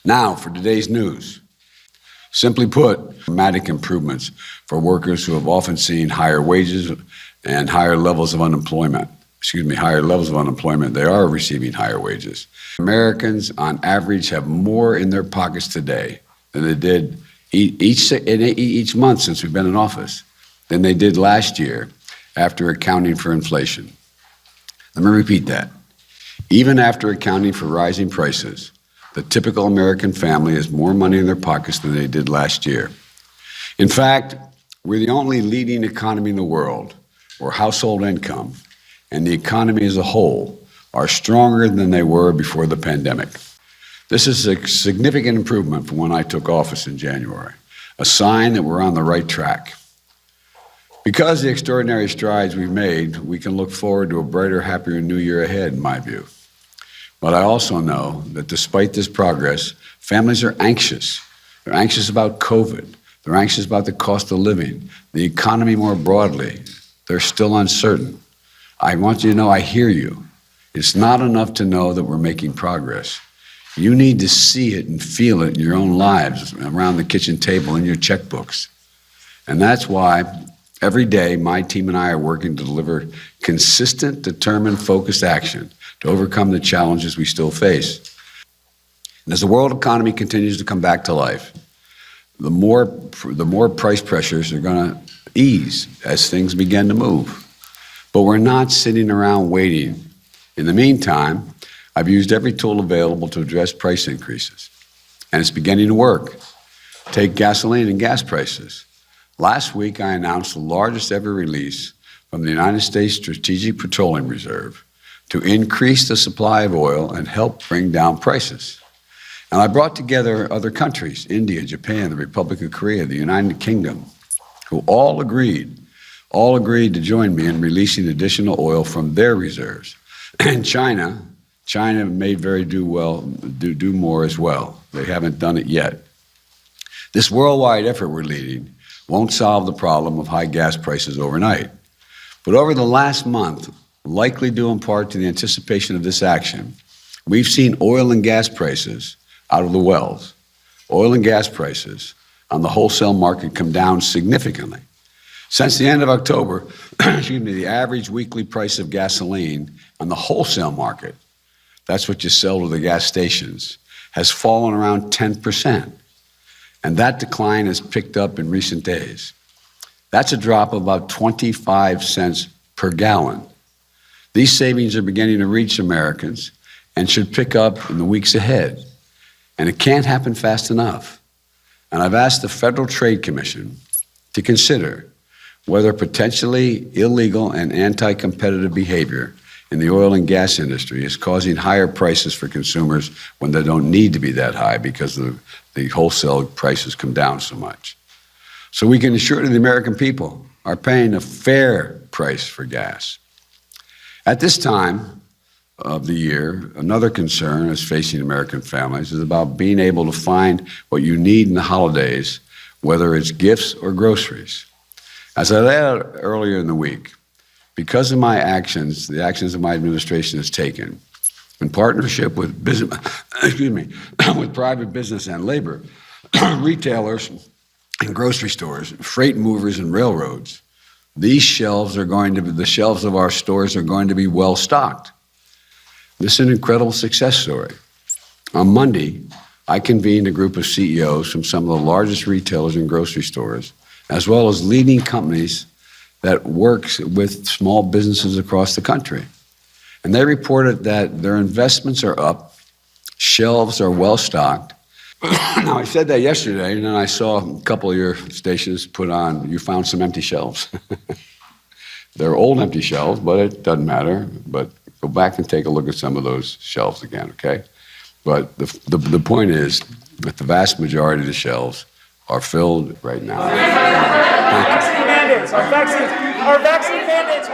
Now, for today's news. Simply put, dramatic improvements for workers who have often seen higher wages and higher levels of unemployment. Higher levels of unemployment. They are receiving higher wages. Americans, on average, have more in their pockets today than they did each month since we've been in office than they did last year after accounting for inflation. Let me repeat that. Even after accounting for rising prices, the typical American family has more money in their pockets than they did last year. In fact, we're the only leading economy in the world where household income and the economy as a whole are stronger than they were before the pandemic. This is a significant improvement from when I took office in January, a sign that we're on the right track. Because of the extraordinary strides we've made, we can look forward to a brighter, happier new year ahead, in my view. But I also know that despite this progress, families are anxious. They're anxious about COVID. They're anxious about the cost of living, the economy more broadly. They're still uncertain. I want you to know I hear you. It's not enough to know that we're making progress. You need to see it and feel it in your own lives, around the kitchen table, in your checkbooks. And that's why every day my team and I are working to deliver consistent, determined, focused action to overcome the challenges we still face. And as the world economy continues to come back to life, the more price pressures are going to ease as things begin to move. But we're not sitting around waiting. In the meantime, I've used every tool available to address price increases, and it's beginning to work. Take gasoline and gas prices. Last week, I announced the largest ever release from the United States Strategic Petroleum Reserve to increase the supply of oil and help bring down prices. And I brought together other countries, India, Japan, the Republic of Korea, the United Kingdom, who all agreed to join me in releasing additional oil from their reserves. And China may do more as well. They haven't done it yet. This worldwide effort we're leading won't solve the problem of high gas prices overnight. But over the last month, likely due in part to the anticipation of this action, we've seen oil and gas prices out of the wells, oil and gas prices on the wholesale market come down significantly. Since the end of October, the average weekly price of gasoline on the wholesale market, that's what you sell to the gas stations, has fallen around 10%. And that decline has picked up in recent days. That's a drop of about 25 cents per gallon. These savings are beginning to reach Americans and should pick up in the weeks ahead. And it can't happen fast enough. And I've asked the Federal Trade Commission to consider whether potentially illegal and anti-competitive behavior in the oil and gas industry is causing higher prices for consumers when they don't need to be that high because the wholesale prices come down so much. So we can assure that the American people are paying a fair price for gas. At this time of the year, another concern is facing American families is about being able to find what you need in the holidays, whether it's gifts or groceries. As I laid out earlier in the week, because of my actions, the actions that my administration has taken, in partnership with with private business and labor, retailers and grocery stores, freight movers and railroads, the shelves of our stores are going to be well stocked. This is an incredible success story. On Monday, I convened a group of CEOs from some of the largest retailers and grocery stores, as well as leading companies that works with small businesses across the country. And they reported that their investments are up, shelves are well stocked. Now, I said that yesterday, and then I saw a couple of your stations put on, you found some empty shelves. They're old empty shelves, but it doesn't matter. But go back and take a look at some of those shelves again, okay? But the point is that the vast majority of the shelves are filled right now. Our vaccine mandates. Our vaccine mandates.